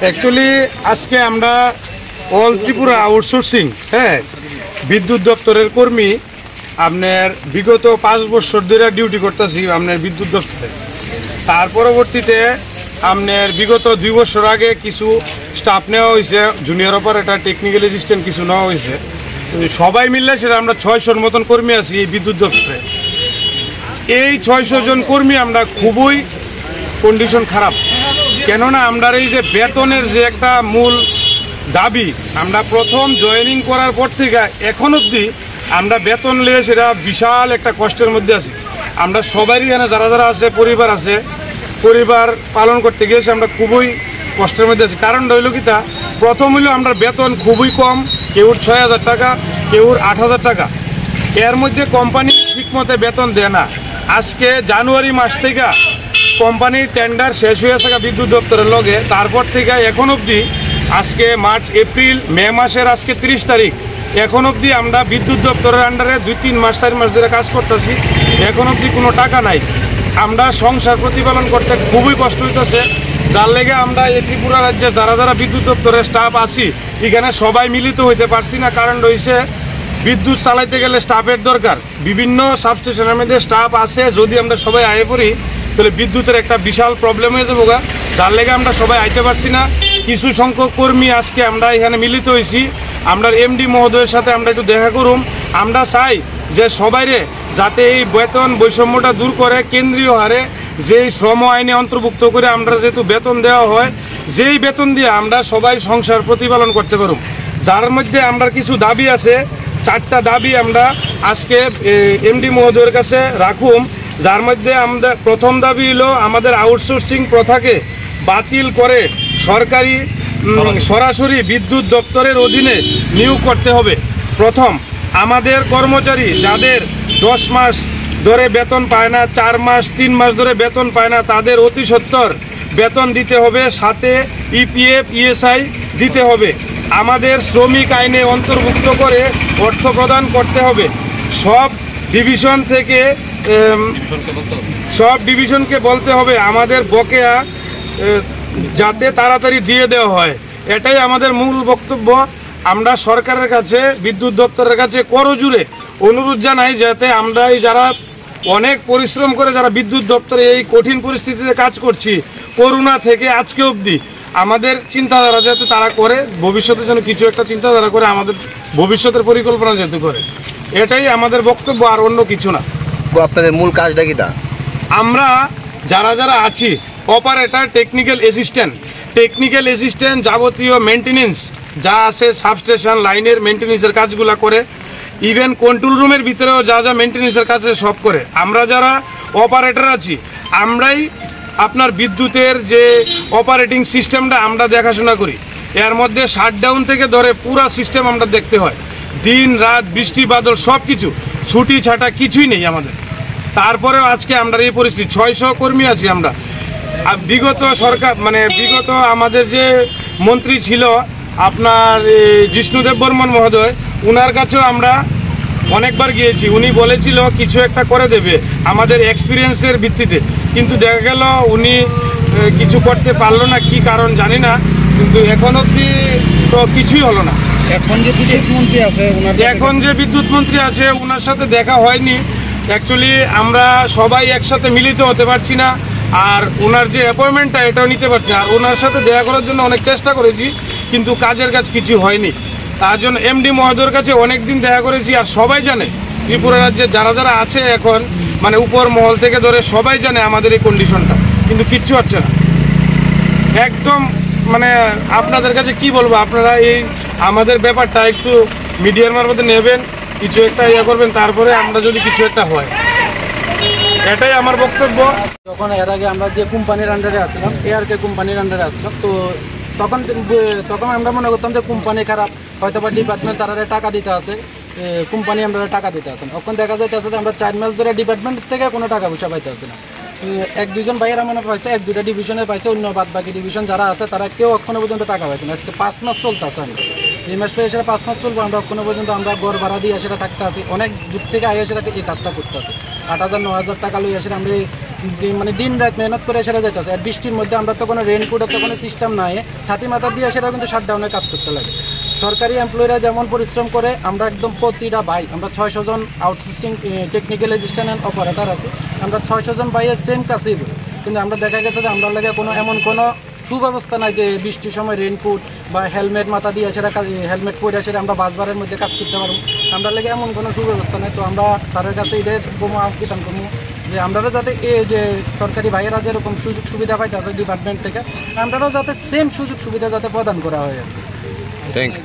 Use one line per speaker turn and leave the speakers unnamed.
Actually आज के আমরা অল ত্রিপুরা আউটসোর্সিং বিদ্যুৎ দপ্তরের কর্মী আপনার বিগত 5 বছর ধরে ডিউটি করতেছি আপনার বিদ্যুৎ দপ্তরে। তার পরবর্তীতে আপনার বিগত 2 বছর আগে কিছু স্টাফ নেওয়া হয়েছে, জুনিয়র অপারেটর, টেকনিক্যাল অ্যাসিস্ট্যান্ট কিছু নেওয়া হয়েছে। সবাই মিললে সেটা আমরা 600 মতন কর্মী আছি এই বিদ্যুৎ দপ্তরে। এই 600 জন কর্মী আমরা খুবই কন্ডিশন খারাপ, কেননা আমরা এই যে বেতনের যে একটা মূল দাবি, আমরা প্রথম জয়েনিং করার পর থেকে এখন অবধি আমরা বেতন নিয়ে সেটা বিশাল একটা কষ্টের মধ্যে আছি। আমরা সবারই এখানে যারা যারা আছে পরিবার পালন করতে গিয়েছে আমরা খুবই কষ্টের মধ্যে আছি। কারণ রইল কি তা, প্রথম হইল আমরা বেতন খুবই কম, কেউর 6000 টাকা, কেউর 8000 টাকা। এর মধ্যে কোম্পানি ঠিকমতো বেতন দেয় না। আজকে জানুয়ারি মাস থেকে কোম্পানির টেন্ডার শেষ হয়ে থাকা বিদ্যুৎ দপ্তরের লগে, তারপর থেকে এখন অবধি আজকে মার্চ, এপ্রিল, মে মাসের আজকে 30 তারিখ, এখন অবধি আমরা বিদ্যুৎ দপ্তরের আন্ডারে 2-3 মাস 4 মাস ধরে কাজ করতেছি, এখন অবধি কোনো টাকা নাই। আমরা সংসার প্রতিপালন করতে খুবই কষ্ট হইতেছে। যার লেগে আমরা এই ত্রিপুরা রাজ্যে যারা যারা বিদ্যুৎ দপ্তরের স্টাফ আছি এখানে সবাই মিলিত হইতে পারছি না। কারণ রয়েছে বিদ্যুৎ চালাইতে গেলে স্টাফের দরকার, বিভিন্ন সাবস্টেশনের মধ্যে স্টাফ আছে, যদি আমরা সবাই আয়ে পড়ি তাহলে বিদ্যুতের একটা বিশাল প্রবলেম হয়ে যাবো। যার লেগে আমরা সবাই আইতে পারছি না। কিছু সংখ্যক কর্মী আজকে আমরা এখানে মিলিত হয়েছি, আমরা এমডি মহোদয়ের সাথে আমরা একটু দেখা করুম। আমরা চাই যে সবাইরে যাতে এই বেতন বৈষম্যটা দূর করে কেন্দ্রীয় হারে যেই শ্রম আইনে অন্তর্ভুক্ত করে আমরা যেহেতু বেতন দেওয়া হয়, যেই বেতন দিয়ে আমরা সবাই সংসার প্রতিপালন করতে পারুম। যার মধ্যে আমরা কিছু দাবি আছে, 4টা দাবি আমরা আজকে এমডি মহোদয়ের কাছে রাখুম। যার মধ্যে আমাদের প্রথম দাবি হলো আমাদের আউটসোর্সিং প্রথাকে বাতিল করে সরকারি সরাসরি বিদ্যুৎ দপ্তরের অধীনে নিয়োগ করতে হবে। প্রথম, আমাদের কর্মচারী যাদের 10 মাস ধরে বেতন পায় না, 4 মাস 3 মাস ধরে বেতন পায় না, তাদের অতি সত্বর বেতন দিতে হবে, সাথে ইপিএফ, ইএসআই দিতে হবে। আমাদের শ্রমিক আইনে অন্তর্ভুক্ত করে অর্থ প্রদান করতে হবে। সব ডিভিশনকে বলতে হবে আমাদের বকেয়া যাতে তাড়াতাড়ি দিয়ে দেওয়া হয়। এটাই আমাদের মূল বক্তব্য। আমরা সরকারের কাছে, বিদ্যুৎ দপ্তরের কাছে করজোড়ে অনুরোধ জানাই যাতে আমরা এই যারা অনেক পরিশ্রম করে যারা বিদ্যুৎ দপ্তরে এই কঠিন পরিস্থিতিতে কাজ করছি, করোনা থেকে আজকে অবধি, আমাদের চিন্তাধারা যাতে তারা করে, ভবিষ্যতে যেন কিছু একটা চিন্তাধারা করে আমাদের ভবিষ্যতের পরিকল্পনা যাতে করে, এটাই আমাদের বক্তব্য, আর অন্য কিছু না।
আপনাদের মূল কাজটা কি?
আমরা যারা যারা আছি, অপারেটর, টেকনিক্যাল অ্যাসিস্ট্যান্ট যাবতীয় মেনটেনেন্স যা আছে, সাবস্টেশন লাইনের মেনটেনেন্সের কাজগুলো করে, ইভেন কন্ট্রোল রুমের ভিতরেও যা যা মেনটেনেন্সের কাজ সব করে। আমরা যারা অপারেটর আছি আমরাই আপনার বিদ্যুতের যে অপারেটিং সিস্টেমটা আমরা দেখাশোনা করি। এর মধ্যে শাটডাউন থেকে ধরে পুরা সিস্টেম আমরা দেখতে হয়, দিন রাত, বৃষ্টি বাদল সব কিছু, ছুটি ছাটা কিছুই নেই আমাদের। তারপরেও আজকে আমরা এই পরিস্থিতি, 600 কর্মী আছি আমরা। বিগত সরকার মানে বিগত আমাদের যে মন্ত্রী ছিল আপনার জিষ্ণুদেব বর্মন মহোদয়, উনার কাছেও আমরা অনেকবার গিয়েছি। উনি বলেছিল কিছু একটা করে দেবে আমাদের এক্সপিরিয়েন্সের ভিত্তিতে, কিন্তু দেখা গেল উনি কিছু করতে পারলো না, কি কারণ জানি না, কিন্তু এখন অবধি তো কিছুই হলো না।
এখন যে বিদ্যুৎ মন্ত্রী আছে
ওনার সাথে দেখা হয়নি। অ্যাকচুয়ালি আমরা সবাই একসাথে মিলিত হতে পারছি না, আর ওনার যে অ্যাপয়েন্টমেন্টটা এটাও নিতে পারছি না। আর ওনার সাথে দেখা করার জন্য অনেক চেষ্টা করেছি, কিন্তু কাজের কাজ কিছু হয়নি। তার জন্য এমডি মহোদয়ের কাছে অনেক দিন দেখা করেছি। আর সবাই জানে ত্রিপুরা রাজ্যে যারা যারা আছে এখন, মানে উপর মহল থেকে ধরে সবাই জানে আমাদের এই কন্ডিশনটা, কিন্তু কিচ্ছু হচ্ছে না একদম। মানে আপনাদের কাছে কি বলবো, আপনারা এই আমাদের ব্যাপারটা একটু মিডিয়ার মারফতে নেবেন, কিছু একটা করবেন, তারপরে আমরা যদি কিছু একটা হয়, এটাই আমার বক্তব্য।
যখন এর আগে আমরা যে কোম্পানির আন্ডারে আসলাম, ARK কোম্পানির আন্ডারে আসলাম, তো তখন আমরা মনে করতাম যে কোম্পানি খারাপ, হয়তো বা ডিপার্টমেন্ট তারা টাকা দিতে আছে, কোম্পানি আমরা টাকা দিতে আসেন। তখন দেখা যাইতেছে যে আমরা 4 মাস ধরে ডিপার্টমেন্ট থেকে কোনো টাকা পয়সা পাইতে আসি না। 1-2 ভাইয়েরা মনে পাইছে, 1-2টা ডিভিশনে পাইছে, অন্য বাদ বাকি ডিভিশন যারা আছে তারা কেউ এখনো পর্যন্ত টাকা পাইছে না। আজকে 5 মাস চলতেছে, আমি এই মাস পেয়ে সেটা 5 মাস চলবো, আমরা এখনো পর্যন্ত আমরা ঘর ভাড়া দিয়ে সেটা থাকতে আসি, অনেক দূর থেকে আইয়া সেটাকে এই কাজটা করতে আসি। 8,000-9,000 টাকা লইয়া সেটা আমরা মানে দিন রাত মেহনত করে সেটা যেতেছে। আর বৃষ্টির মধ্যে আমরা তো কোনো রেইনকোটের তো কোনো সিস্টেম নাই, ছাতি মাথা দিয়ে সেটা কিন্তু শাটডাউনের কাজ করতে লাগে। সরকারি এমপ্লয়িরা যেমন পরিশ্রম করে, আমরা একদম প্রতিটা ভাই, আমরা 600 জন outsourcing technical assistant and operator আছে, আমরা 600 জন ভাইয়ের সেম কাজই করি। কিন্তু আমরা দেখা গেছে যে আমরা লাগে কোনো এমন কোনো সুব্যবস্থা নাই যে বৃষ্টির সময় রেইনকোট বা হেলমেট মাথা দিয়ে সেটা হেলমেট পরে সেটা আমরা বাসবারের মধ্যে কাজ করতে পারবো, আমরা লাগে এমন কোনো সুব্যবস্থা নেই। তো আমরা স্যারের কাছে এটাই আবেদন করবো যে আমরা যাতে এই যে সরকারি ভাইয়েরা যেরকম সুযোগ সুবিধা পাইতে আছে ডিপার্টমেন্ট থেকে, আমরাও যাতে সেম সুযোগ সুবিধা যাতে প্রদান করা হয়।
Thank you.